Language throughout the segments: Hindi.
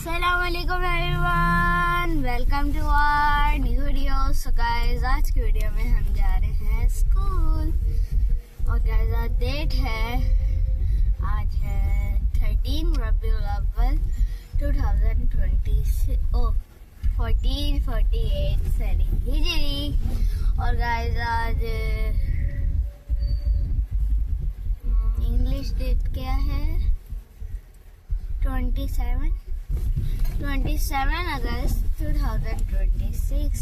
अस्सलामुअलैकुम everyone, welcome to our new video. So guys, आज की वीडियो में हम जा रहे हैं स्कूल। और गाइस, आज डेट है, आज है 13 रबीउल अव्वल 1448 सरी हिजरी। और गाइस, आज इंग्लिश डेट क्या है? 27 अगस्त 2026।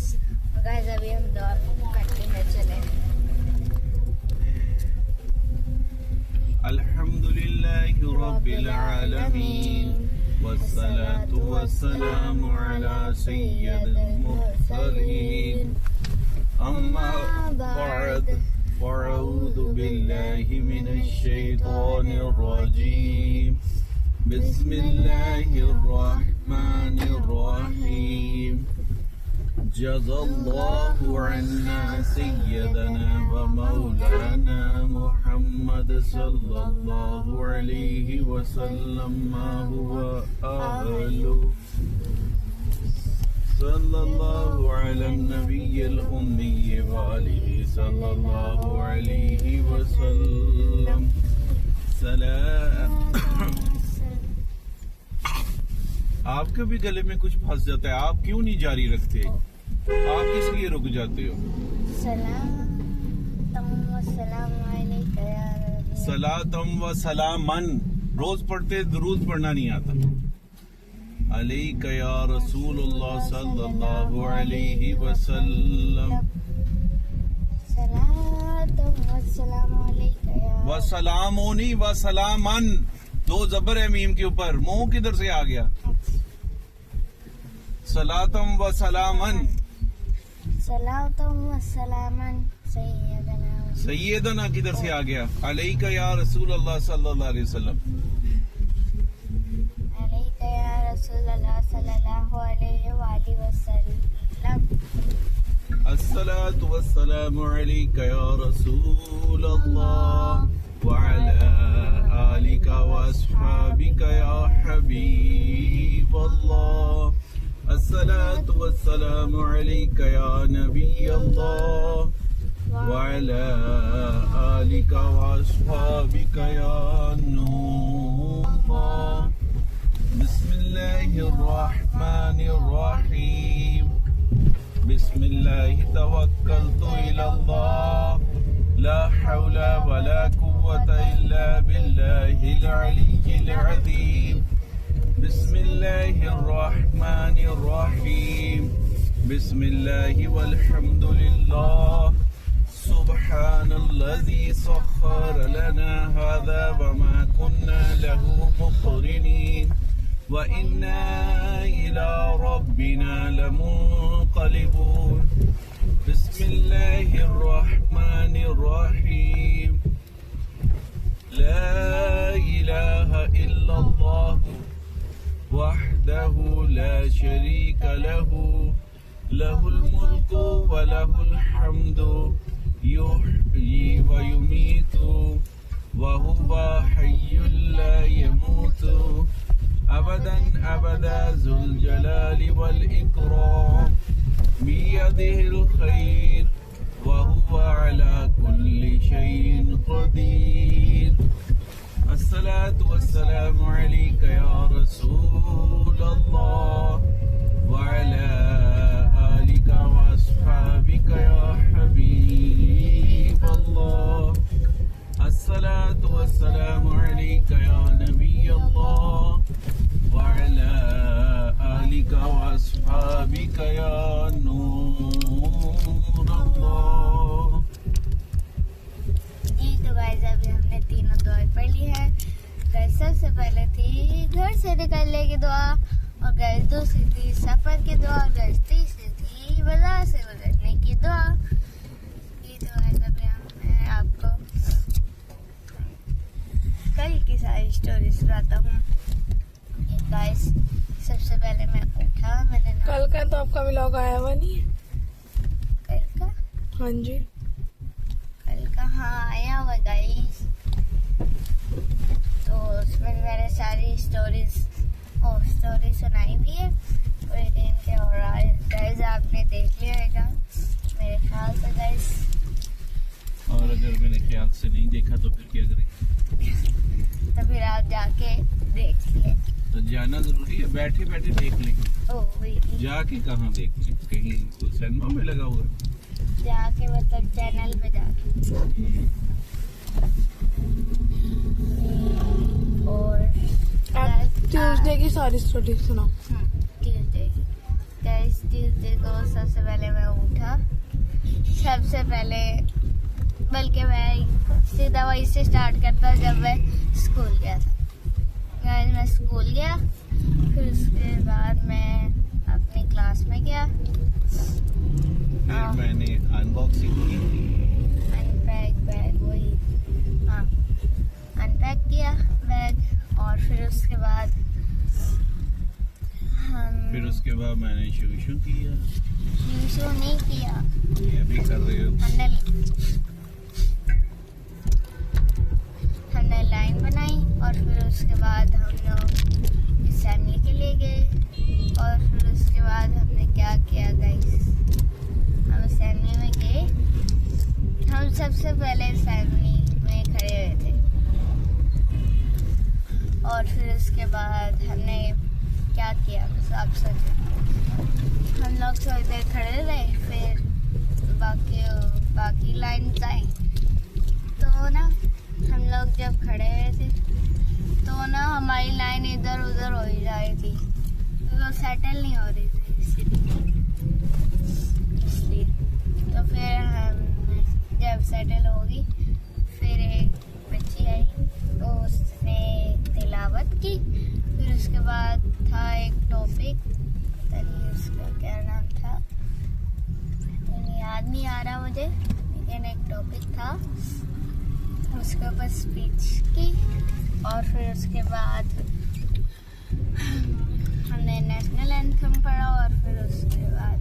और गाइस, अभी हम दौड़ करते हैं, चले। अल्हम्दुलिल्लाहि रब्बिल आलमीन वस्सलातु वस्सलामु अला सय्यिदिल मुरसलीन अम्मा बअद फअऊज़ु बिल्लाहि मिनश शैतानिर रजीम बिस्मिल्लाहिर रहमानिर रहीम जज़ल्लाहु अन्ना सय्यदना व मौलाना मुहम्मद सल्लल्लाहु अलैहि वसल्लम मा हुवा अहलु सल्लल्लाहु अला नबिय्यिल उम्मी व आलिहि सल्लल्लाहु अलैहि वसल्लम सलाम। आपके भी गले में कुछ फंस जाता है, आप क्यों नहीं जारी रखते? आप किस लिए रुक जाते हो? सलातम व सलामन रोज पढ़ते, दुरूद पढ़ना नहीं आता। अलैका या रसूलुल्लाह सल्लल्लाहु अलैहि वसल्लम व सलामोनी व सलामन, दो जबर है मीम के ऊपर, मोह किधर से आ गया? सलातम व सलामन, सैयदना किधर से आ गया? अलैका या रसूल अल्लाह सल्लल्लाहु अलैहि वसल्लम, अलैका या रसूलल्लाह सल्लल्लाहु अलैहि वसल्लम। अस्सलातु वस्सलामु अलैका या रसूल अल्लाह व अला आलिका व अस्हाबिका या हबीब अल्लाह। अस्सलातु वस्सलामु अलैका या नबी अल्लाह व अला आलिका व अस्हाबिका या नूर अल्लाह। बिस्मिल्लाहिर रहमानिर रहीम बिस्मिल्लाहि तवक्कलतु इलल्लाह ला हौला वला कुव्वता इल्ला बिल्लाहिल अलिय्यिल अज़ीम। बिस्मिल्लाहिर रहमानिर रहीम बिस्मिल्लाहि वल्हम्दुलिल्लाह सुब्हानल्लज़ी सख्खरा लना हाज़ा व मा कुन्ना लहु मुक़रिनीन व इन्ना इला रब्बिना लमुन्क़लिबून। बिस्मिल्लाहिर रहमानिर रहीम ला इलाहा इल्लल्लाह वहदहु ला शरीका लहु लहुल मुल्कु व लहुल हम्दु युहयी व युमीतु व हुवा हय्युल ला यमूतु अबदन अबदा ज़ुल जलालि वल इकराम बियदिहिल खैर व हुवा अला कुल्ली शैइन क़दीर। अस्सलातु वस्सलामु अलैका या रसूल अल्लाह व अला आलिका व अस्हाबिका या हबीब अल्लाह। अस्सलातु वस्सलामु अलैका या नबी अल्लाह व अला आलिका व अस्हाबिका या नूर अल्लाह। जी तो गाइस, अभी हमने तीनों दुआ पढ़ ली है। गाइस, सबसे पहले थी घर से निकलने की दुआ, और गाइस दूसरी थी सफर की दुआ, और गाइस तीसरी थी बाजार से गुजरने की दुआ। ये तो गाइस, अभी मैं आपको कल की सारी स्टोरी सुनाता हूँ। गाइस, सबसे पहले मैं उठा, मैंने कल का तो आपका व्लॉग आया हुआ नहीं है? कल का? हाँ जी, कल कहाँ आया हुआ गाइस? तो उसमें मैंने सारी स्टोरीज स्टोरी सुनाई भी है पूरे दिन के। और गाइस आपने देख लिया होगा मेरे ख्याल से गाइस। और अगर मेरे ख्याल से नहीं देखा तो फिर क्या करें? तो फिर आप जाके देख लें। तो जाना जरूरी है, बैठे बैठे देख लेंगे। ओह वही जाके कहाँ देख लें? कहीं सिनेमा में लगा हुआ है? जाके मतलब चैनल पे जाके। और आप ट्यूसडे की सारी स्टोरी सुनाओ। ट्यूसडे गाइस, ट्यूसडे को सबसे पहले मैं उठा। सबसे पहले बल्कि मैं सीधा वहीं से स्टार्ट करता जब मैं स्कूल गया था। गाइस मैं स्कूल गया, फिर उसके बाद मैं अपनी क्लास में गया। फिर मैंने अनबॉक्सिंग की, अनपैक बैग, वही हाँ अनपैक किया बैग। और फिर उसके बाद मैंने शू किया। शू नहीं किया, ये भी कर रहे हो? हमने लाइन बनाई और फिर उसके बाद हम लोग असेंबली के लिए गए। और फिर उसके बाद हमने क्या किया गाइस, हम असेंबली में गए। हम सबसे पहले असेंबली में खड़े हुए थे और फिर उसके बाद हमने क्या किया आप सोचो। हम लोग थोड़ी देर खड़े रहे, फिर बाकी लाइन आई। तो ना हम लोग जब खड़े हुए थे तो ना हमारी लाइन इधर उधर हो ही जा रही थी, तो सेटल नहीं हो रही थी इसलिए। तो फिर हम जब सेटल होगी फिर एक बच्ची आई तो उसने तिलावत की। फिर उसके बाद था एक टॉपिक, पता नहीं उसका क्या नाम था, याद नहीं आ रहा मुझे, लेकिन एक टॉपिक था उसके ऊपर स्पीच की। और फिर उसके बाद हमने नेशनल एंथम पढ़ा और फिर उसके बाद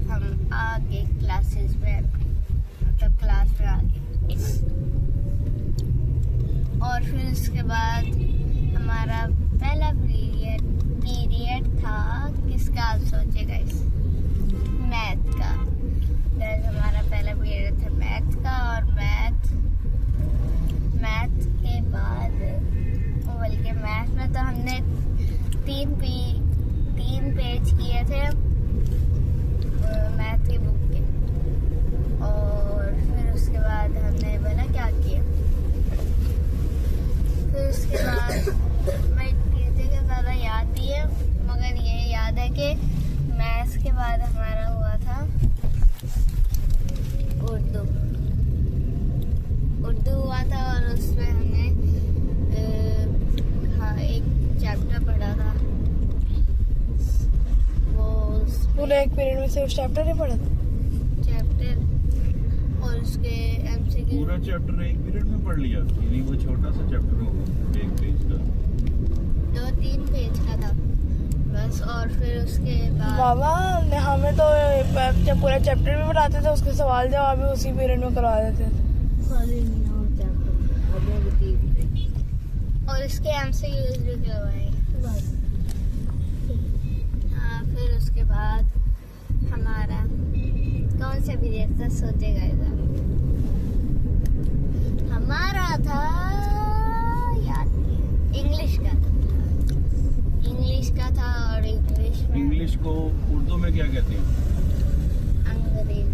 हम आगे क्लासेस में, मतलब क्लास में आगे। और फिर उसके बाद हमारा पहला पीरियड था किसका आप सोचे गाइस? मैथ का। गाइस हमारा पहला पीरियड था मैथ का। और मैथ के बाद बल्कि मैथ में तो हमने तीन पेज किए थे मैथ की बुक के। और फिर उसके बाद हमने बोला क्या किया। फिर उसके बाद मैं चीज़ें का ज़्यादा याद नहीं है, मगर ये याद है कि मैथ्स के बाद हमारा हुआ था उर्दू हुआ था। और उसमें हमने एक चैप्टर पढ़ा था, वो पूरे एक पीरियड में सिर्फ चैप्टर ही पढ़ा था। चैप्टर और उसके एमसीक्यू। पूरा चैप्टर एक पीरियड में पढ़ लिया, यानी वो छोटा सा चैप्टर होगा एक पेज का, 2-3 पेज का था बस। और फिर उसके बाद बाबा हमें तो जब पूरा चैप्टर भी पढ़ाते थे उसके सवाल जवाब भी उसी पीरियड में करवा देते थे। और इसके एमसीक्यूज भी करवाए। हाँ फिर उसके बाद हमारा कौन सा पीरियड था सोचेगा इधर? हमारा था याद नहीं, इंग्लिश का था। और इंग्लिश को उर्दू में क्या कहते हैं? अंग्रेजी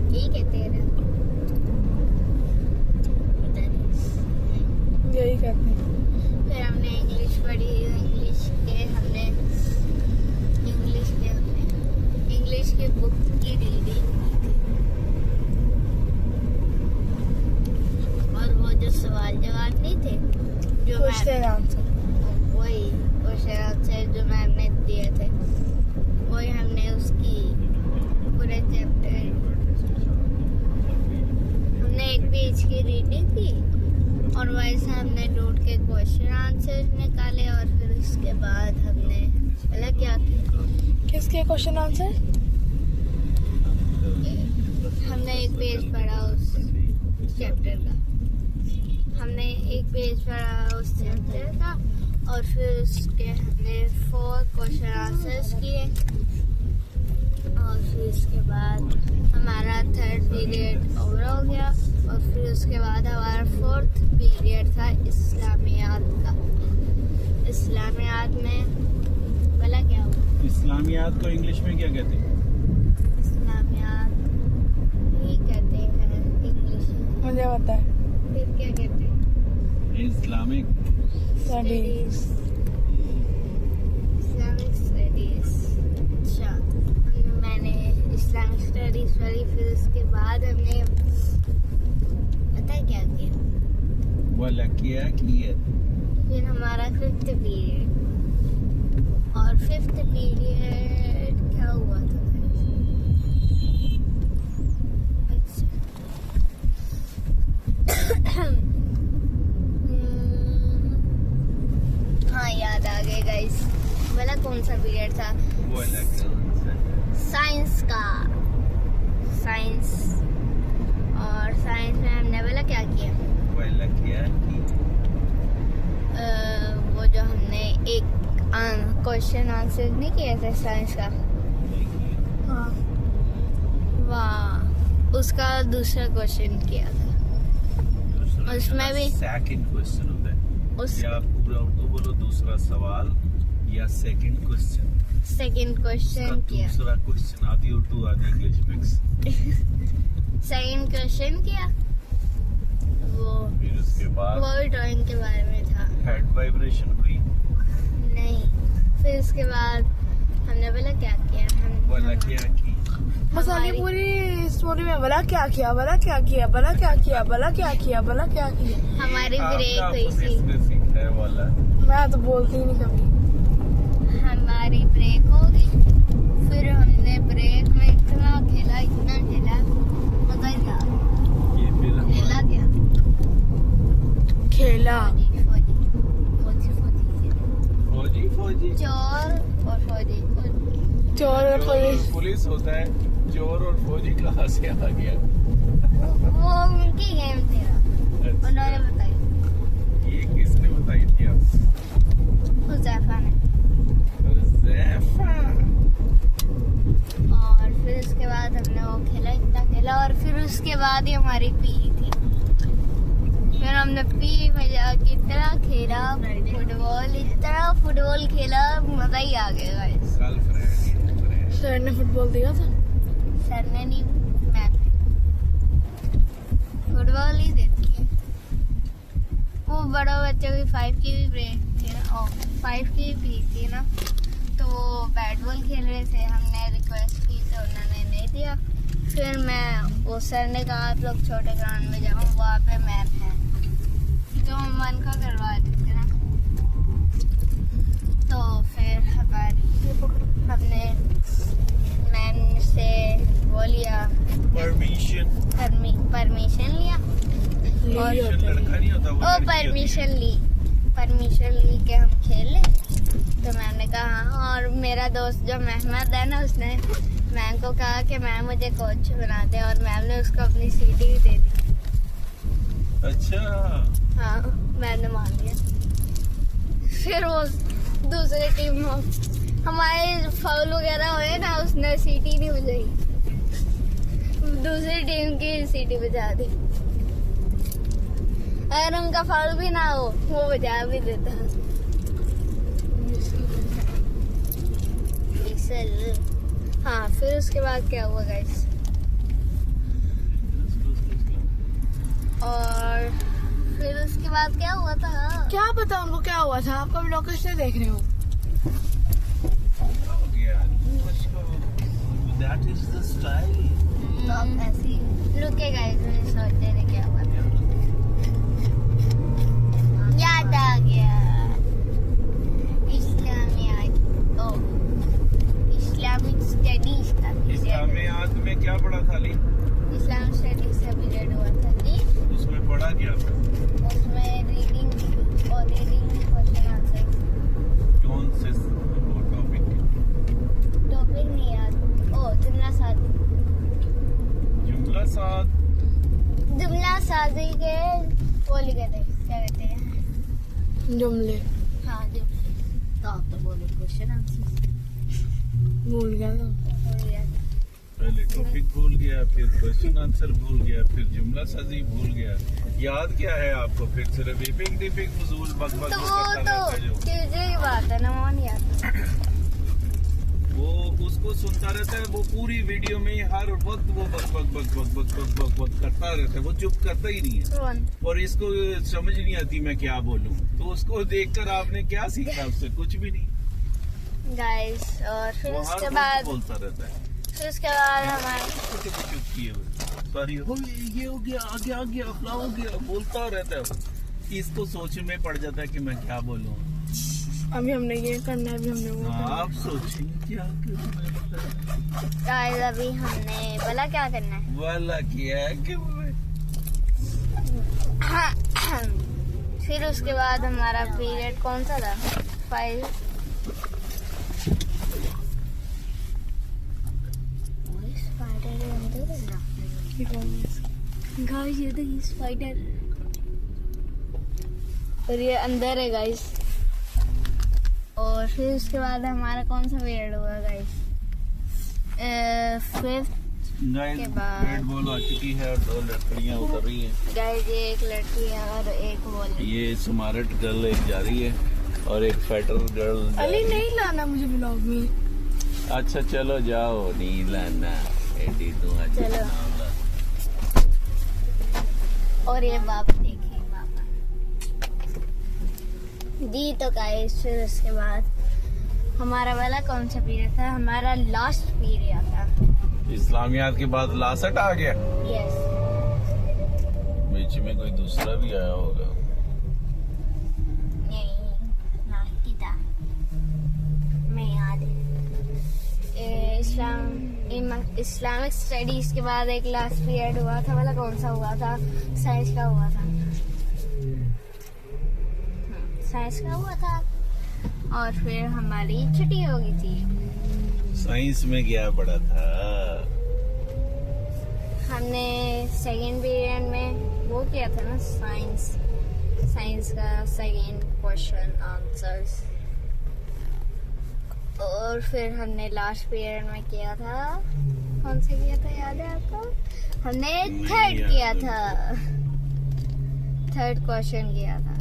यही कहते हैं ना, यही कहते हैं। फिर हमने इंग्लिश पढ़ी। इंग्लिश के बुक की रीडिंग की थी। और वो जो सवाल जवाब नहीं थे जो क्वेश्चन आंसर, वही क्वेश्चन आंसर जो मैम ने दिए थे, वही हमने उसकी पूरे चैप्टर हमने एक पेज की रीडिंग की। और वैसे हमने नोट के क्वेश्चन आंसर निकाले। और फिर उसके बाद हमने पहले क्या किया, किसके क्वेश्चन आंसर? हमने एक पेज पढ़ा उस चैप्टर का। पेज पढ़ा उस चैप्टर का, और फिर उसके हमने 4 क्वेश्चन आंसर्स किए, और फिर उसके बाद हमारा 3rd पीरियड ओवर हो गया, और फिर उसके बाद हमारा 4th पीरियड था इस्लामियात का। इस्लामियात में भला क्या हुआ? इस्लामियात को इंग्लिश में क्या कहते हैं? इस्लामियात ही कहते हैं इंग्लिश में। मुझे पता है। फिर क्या कहते हैं? Islamic studies. Islamic studies. अच्छा, मैंने इस्लामिक स्टडीज पढ़ी, फिर उसके बाद हमने पता है क्या किया? वाला किया कि फिर हमारा 5th पीरियड, और 5th पीरियड क्या हुआ था? हाँ, याद आ गए गाइस। वाला कौन सा पीरियड था? वाला साइंस का। साइंस, और साइंस में हमने वाला क्या किया? वाला किया कि वो जो हमने एक क्वेश्चन आंसर नहीं किए थे साइंस का, हाँ, वाह, उसका दूसरा क्वेश्चन किया था। उसमें भी सेकंड क्वेश्चन होता है, उस या पूरा उर्दू बोलो दूसरा सवाल, या सेकंड क्वेश्चन। सेकंड क्वेश्चन किया। दूसरा क्वेश्चन आधी उर्दू आधी इंग्लिश मिक्स। सेकंड क्वेश्चन किया, फिर उसके बाद वो भी ड्राइंग के बारे में था। हेड वाइब्रेशन हुई। नहीं, फिर उसके बाद हमने बोला क्या किया? वाला किया कि मसाली पूरी स्टोरी में भला क्या किया, भला क्या किया, भला क्या किया, भला क्या किया, भला क्या किया। हमारी ब्रेक आपका हुई थी। इसने सीखा है वाला। मैं तो बोलती ही नहीं कभी। हमारी ब्रेक हो गई, फिर हमने ब्रेक में इतना खेला मजा ही आ गया। ये फिर खेला क्या? खेला। फौजी चोर और फौजी। चोर और पुलिस। पुलिस होता है, चोर और फौजी कहाँ से आ गया? वो उनकी गेम थी ना, उन्होंने अच्छा, बताई। ये किसने बताई थी आपको? हुज़ैफा ने। हुज़ैफा। और फिर उसके बाद हमने वो खेला, इतना खेला, और फिर उसके बाद ही हमारी पी थी। फिर हमने पी में जाके इतना खेला फुटबॉल, इतना फुटबॉल खेला, मजा ही आ गया गाइस। गर्लफ्रेंड। सर ने फुटबॉल दिया था। सर ने नहीं, मैम ने फुटबॉल ही देती है। वो बड़ों बच्चों की 5 की भी ब्रेक थी ना, 5 की भी थी ना, तो वो बैट बॉल खेल रहे थे। हमने रिक्वेस्ट की तो उन्होंने नहीं दिया। फिर वो सर ने कहा आप लोग छोटे ग्राउंड में जाओ, वहाँ पे मैम है, तो मन को करवा देते ना। तो फिर हमने मैम से वो लिया, परमिशन लिया, और लड़का नहीं होता वो, लड़की परमिशन ली के हम खेल ले। तो मैम ने कहा हाँ, और मेरा दोस्त जो महमद है ना, उसने मैम को कहा कि मैम मुझे कोच बना दे, और मैम ने उसको अपनी सीट ही दे दी। अच्छा, हाँ, मैंने मान लिया। फिर वो दूसरी टीम में हमारे फाउल वगैरह हुए ना, उसने सीटी नहीं बजाई, दूसरी टीम की सीटी बजा दी। अगर उनका फाउल भी ना हो, वो बजा भी देता। हाँ, फिर उसके बाद क्या हुआ गाइस? और फिर उसके बाद क्या हुआ था? क्या पता उनको क्या हुआ था। आपका व्लॉग कैसे देख रहे हो? That is the style. तो अब ऐसे ही रुके गाइस, मुझे सोचने में क्या हुआ था। याद आ गया, इस्लामिक स्टडीज का इस्लामियात में क्या पढ़ा था ली? इस्लामिक स्टडीज का पीरियड हुआ था जी। उसमें पढ़ा क्या था? उसमें रीडिंग क्वेश्चन आंसर। कौन से टॉपिक नहीं याद। जुमला साद जुमले हाँ जी, तो आप तो बोले क्वेश्चन आंसर। भूल गया था। पहले टॉपिक भूल गया, फिर क्वेश्चन आंसर भूल गया, फिर जुमला साजी भूल गया। याद क्या है आपको? फिर सिर्फ एपिक डिपिक फजूल बक बक तो बक वो करता तो रहता है जो। चीजें की बात है ना, वो नहीं आता। वो उसको सुनता रहता है, वो पूरी वीडियो में हर वक्त वो बक बक बक बक बक बक बक बक करता रहता है, वो चुप करता ही नहीं है। कौन? और इसको समझ नहीं आती मैं क्या बोलूं, तो उसको देखकर आपने क्या सीखा उससे? कुछ भी नहीं। गाइस, और फिर वो उसके हर बाद वक्त बोलता रहता है। फिर उसके बाद हमारे चुप किए हुए सारी हो ये हो गया, आगे आ गया, फला हो गया, बोलता रहता है। इसको सोच में पड़ जाता है कि मैं क्या बोलूं। अभी हमने ये करना है, अभी हमने वो करना आप सोचें क्या करना है। गाइस अभी हमने बोला क्या करना है। वाला किया कि फिर उसके बाद हमारा पीरियड कौन सा था? 5। गाइस ये देखिए स्पाइडर, और ये अंदर है गाइस। और फिर उसके बाद हमारा कौन सा पीरियड हुआ गाइस? 5th गाइस के बाद- रेड बॉल आ चुकी है और 2 लड़कियां उतर रही हैं। गाइस ये एक लड़की है और एक बॉल है। ये स्मार्ट गर्ल एक जा रही है और एक फैटर गर्ल जा अली रही है। नहीं लाना मुझे ब्लॉग में। अच्छा चलो जाओ, नहीं लाना एडी तू आज चलो। और ये बाबा देखिए, बाबा दी। तो गाइस फिर उसके बाद हमारा वाला कौन सा पीरियड था? हमारा लास्ट पीरियड था। इस्लामियात के बाद लासट आ गया। यस। बीच में कोई दूसरा भी आया होगा। नहीं, नास्ती था। मैं याद है। इस्लामिक स्टडीज के बाद एक लास्ट पीरियड हुआ था, वाला कौन सा हुआ था? साइंस का हुआ था। साइंस का हुआ था। और फिर हमारी छुट्टी हो गई थी। साइंस में क्या पढ़ा था? हमने सेकेंड पीरियड में वो किया था ना, साइंस का सेकेंड क्वेश्चन आंसर्स। और फिर हमने लास्ट पीरियड में किया था, कौन सा किया था याद है आपको? हमने नहीं थर्ड याद किया है। था, थर्ड क्वेश्चन किया था।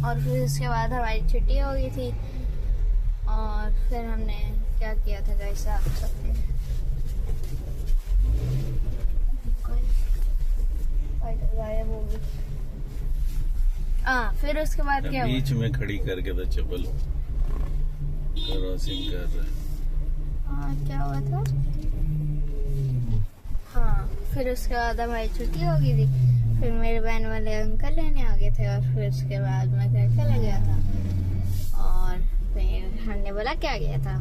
और फिर उसके बाद हमारी छुट्टी हो गई थी। और फिर हमने क्या किया था गाइस, आप सबने? गायब हो गई। फिर उसके बाद क्या हुआ? बीच में खड़ी करके तो चप्पल क्रॉसिंग कर रहा है। क्या हुआ था? हाँ, फिर उसके बाद हमारी छुट्टी हो गई थी। फिर मेरे बहन वाले अंकल लेने आ गए थे। और फिर उसके बाद मैं घर चला गया था। और फिर हमने बोला क्या गया था,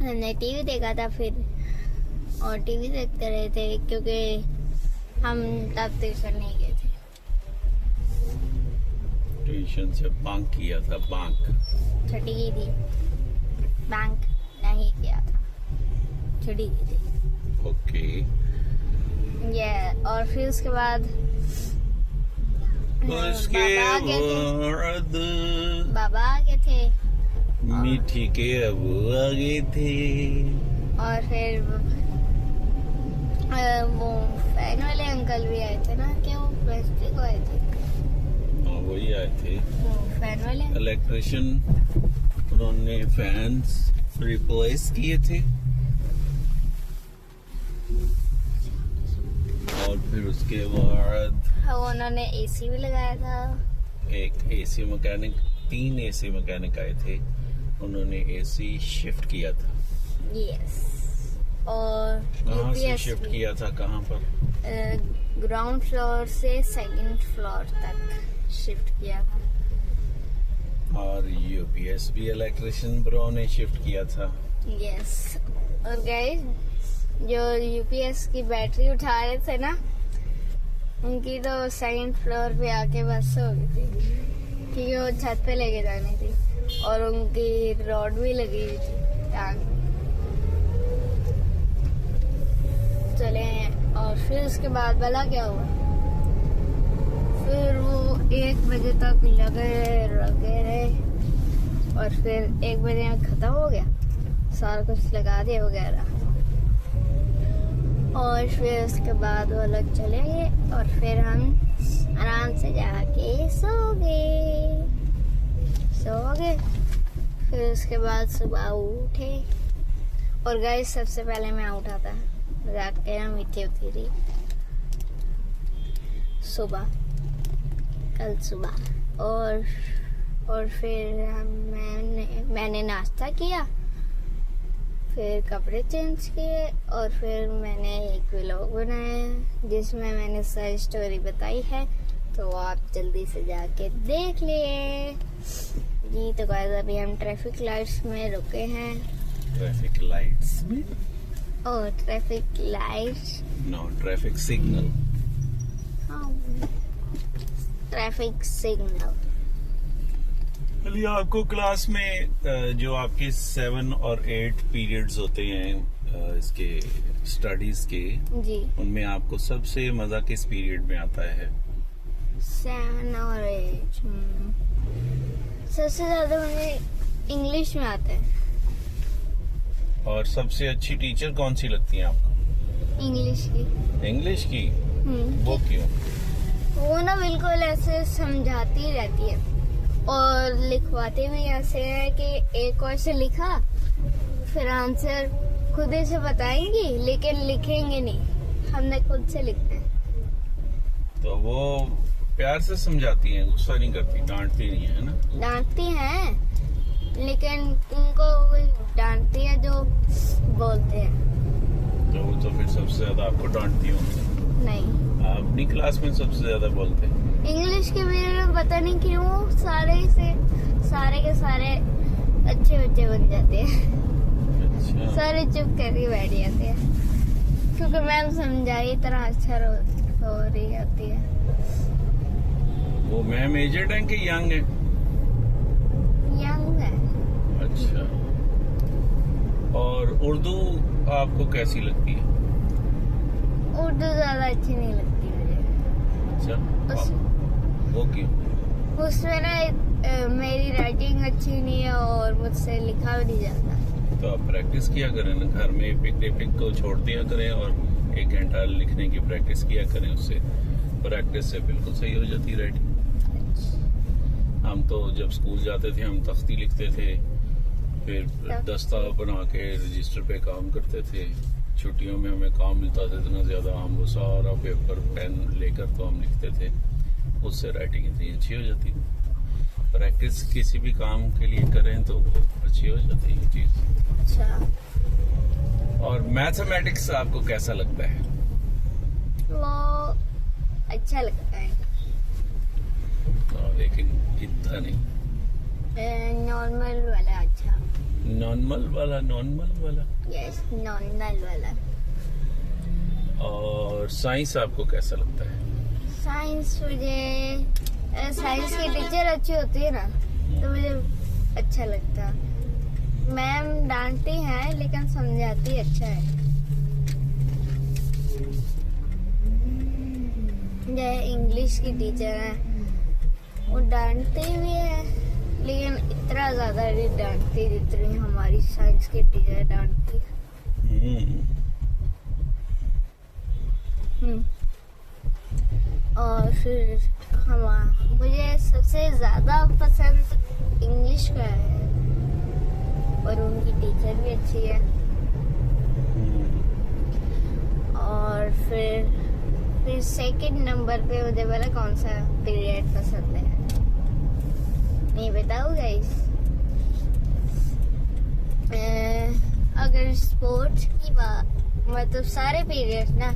हमने टीवी देखा था फिर। और टीवी देखते रहे थे क्योंकि हम तब ट्यूशन नहीं गए थे। ट्यूशन से बांक किया था, बांक। छुट्टी की थी, बैंक नहीं किया था, छुट्टी की थी। ओके। ये और फिर उसके बाद उसके बाबा आ गए थे। बाद बाबा आ गए थे। मीठी के अबू आ गए थे। और फिर वो फैन वाले अंकल भी आए थे ना, क्या वो वेस्टी को आए थे? हाँ वही आए थे, वो फैन वाले। इलेक्ट्रिशियन। उन्होंने फैंस रिप्लेस किए थे। और फिर उसके बाद वो उन्होंने एसी भी लगाया था। एक एसी मैकेनिक, 3 एसी मैकेनिक आए थे, उन्होंने एसी शिफ्ट किया था। यस। और कहाँ से UPS शिफ्ट भी। किया था, कहाँ पर? ग्राउंड फ्लोर से सेकंड फ्लोर तक शिफ्ट किया था। और यूपीएस भी इलेक्ट्रिशियन ब्रो ने शिफ्ट किया था। यस। और गाइस जो यूपीएस की बैटरी उठा रहे थे ना, उनकी तो सेकंड फ्लोर पे आके बस हो गई थी, क्योंकि वो छत पे लेके जानी थी। और उनकी रॉड भी लगी हुई थी टांग में। चले। और फिर उसके बाद भला क्या हुआ? फिर वो बजे तक लगे रहे और फिर 1 बजे में खत्म हो गया, सारा कुछ लगा दिया वगैरह। और फिर उसके बाद वो लोग चले गए और फिर हम आराम से जाके सो गए। फिर उसके बाद सुबह उठे और गाइस सबसे पहले मैं उठा था रात के मीठी होती थी कल सुबह और फिर मैंने नाश्ता किया, फिर कपड़े चेंज किए और फिर मैंने एक व्लॉग बनाया जिसमें मैंने सारी स्टोरी बताई है, तो आप जल्दी से जाके देख लिए जी। तो गाइस अभी हम ट्रैफिक लाइट्स में रुके हैं। ट्रैफिक लाइट्स में? Oh traffic lights, no traffic signal. Traffic signal. चलिए, आपको क्लास में जो आपके 7 और 8 पीरियड्स होते हैं इसके स्टडीज के, जी उनमें आपको सबसे मजा किस पीरियड में आता है? 7 और 8 सबसे ज्यादा मुझे इंग्लिश में आता है। और सबसे अच्छी टीचर कौन सी लगती है आपको? इंग्लिश की। इंग्लिश की? वो क्यों? वो ना बिल्कुल ऐसे समझाती रहती है और लिखवाते भी ऐसे है कि एक क्वेश्चन लिखा फिर आंसर खुद ही से बताएंगी लेकिन लिखेंगे नहीं, हमने खुद से लिखना है। तो वो प्यार से समझाती हैं, गुस्सा नहीं करती, डांटती नहीं है ना? डांटती हैं लेकिन उनको डांटती है जो बोलते हैं। तो वो तो फिर सबसे ज्यादा आपको डांटती होंगी। नहीं, अपनी क्लास में सबसे ज्यादा बोलते हैं। इंग्लिश के पीरियड में पता नहीं क्यों सारे के सारे अच्छे बच्चे बन जाते हैं। अच्छा। सारे चुप करके बैठ जाते हैं क्योंकि मैम समझाई तरह अच्छा हो रही होती है। वो मैम एजेड है कि यंग है? यंग है। अच्छा। और उर्दू आपको कैसी लगती है? उर्दू ज्यादा अच्छी नहीं लगती मुझे। अच्छा। वो क्यों? उसमें ना मेरी राइटिंग अच्छी नहीं है और मुझसे लिखा भी नहीं जाता। तो आप प्रैक्टिस किया करें ना, घर में पिक को छोड़ दिया करें और 1 घंटा लिखने की प्रैक्टिस किया करें, उससे प्रैक्टिस से बिल्कुल सही हो जाती राइटिंग। हम तो जब स्कूल जाते थे हम तख्ती लिखते थे, फिर दस्ता बना के रजिस्टर पे काम करते थे। छुट्टियों में हमें काम मिलता था इतना ज्यादा, हम वो सारा पेपर पेन लेकर तो हम लिखते थे, उससे राइटिंग इतनी अच्छी हो जाती थी। प्रैक्टिस किसी भी काम के लिए करें तो अच्छी हो जाती है चीज। अच्छा। और मैथमेटिक्स आपको कैसा लगता है? वो अच्छा लगता है लेकिन इतना नहीं। नॉर्मल वाला अच्छा। नॉर्मल वाला? यस, नॉर्मल वाला। और साइंस आपको कैसा लगता है? साइंस की टीचर अच्छी होती है ना तो मुझे अच्छा लगता। मैम डांटती हैं लेकिन समझाती अच्छा है। जैसे इंग्लिश की टीचर है वो डांटती भी है लेकिन इतना ज्यादा नहीं डांटती जितनी हमारी साइंस की टीचर डांटती है। और फिर मुझे सबसे ज्यादा पसंद इंग्लिश का है और उनकी टीचर भी अच्छी है। और फिर सेकंड नंबर पे मुझे बोला कौन सा पीरियड पसंद है, नहीं बताओ गाइस। अगर स्पोर्ट्स की बात मतलब सारे पीरियड ना,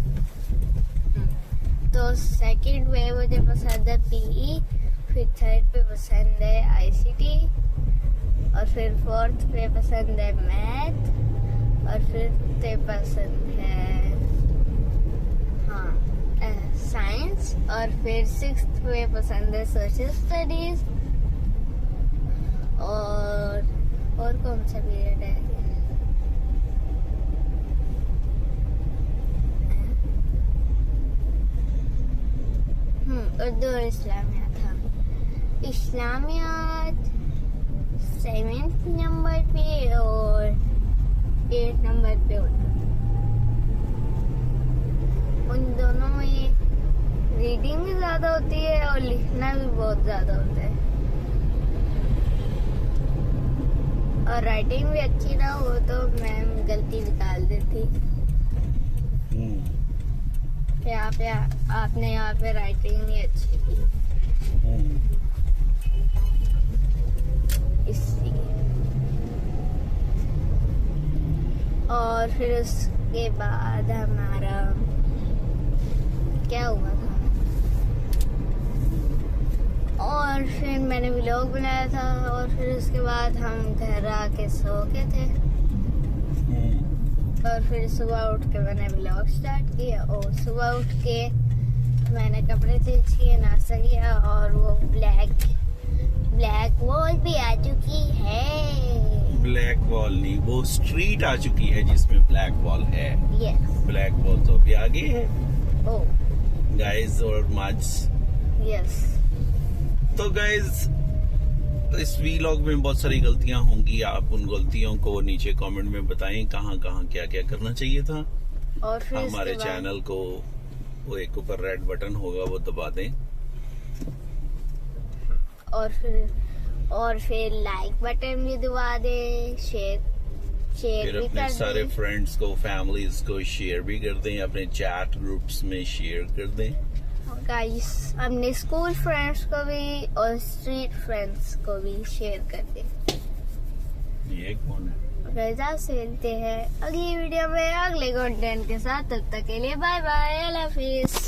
तो सेकंड में मुझे पसंद है पीई, फिर थर्ड पे पसंद है आईसीटी और फिर फोर्थ पे पसंद है मैथ और फिफ्थ पे पसंद है साइंस और फिर सिक्स्थ पे पसंद है सोशल स्टडीज। और कौन सा पीरियड है? उर्दू और इस्लामिया था। इस्लामियात 7th नंबर पे और 8th नंबर पे होता है। उन दोनों में रीडिंग भी ज्यादा होती है और लिखना भी बहुत ज्यादा होता है, और राइटिंग भी अच्छी ना हो तो मैम गलती निकाल देती। यहाँ पे आपने यहाँ पे राइटिंग नहीं अच्छी की इसलिए। और फिर उसके बाद हमारा क्या हुआ था, और फिर मैंने व्लॉग बनाया था, और फिर उसके बाद हम घर आके सो के थे, और फिर सुबह उठ के मैंने व्लॉग स्टार्ट किया। और सुबह उठ के मैंने कपड़े चेंज किए, नाश्ता किया, और वो ब्लैक वॉल भी आ चुकी है। ब्लैक वॉल नहीं, वो स्ट्रीट आ चुकी है जिसमें ब्लैक वॉल है। यस। ब्लैक वॉल तो अभी आगे है ओह गाइज और मज। यस। तो गाइज इस वीलॉग में बहुत सारी गलतियां होंगी, आप उन गलतियों को नीचे कमेंट में बताएं कहाँ कहाँ क्या क्या करना चाहिए था। और फिर हमारे उसके बाद- चैनल को वो एक ऊपर रेड बटन होगा वो दबा दें, और फिर लाइक बटन भी दबा दे, शेयर फिर भी अपने कर सारे दें। फ्रेंड्स को फैमिलीज को शेयर भी कर दें, अपने चैट ग्रुप्स में शेयर कर दें। गाइस अपने स्कूल फ्रेंड्स को भी और स्ट्रीट फ्रेंड्स को भी शेयर कर दें। ये कौन है? गाइस आपसे मिलते हैं अगली वीडियो में अगले कंटेंट के साथ, तब तक के लिए बाय बाय, अल्लाह हाफिज।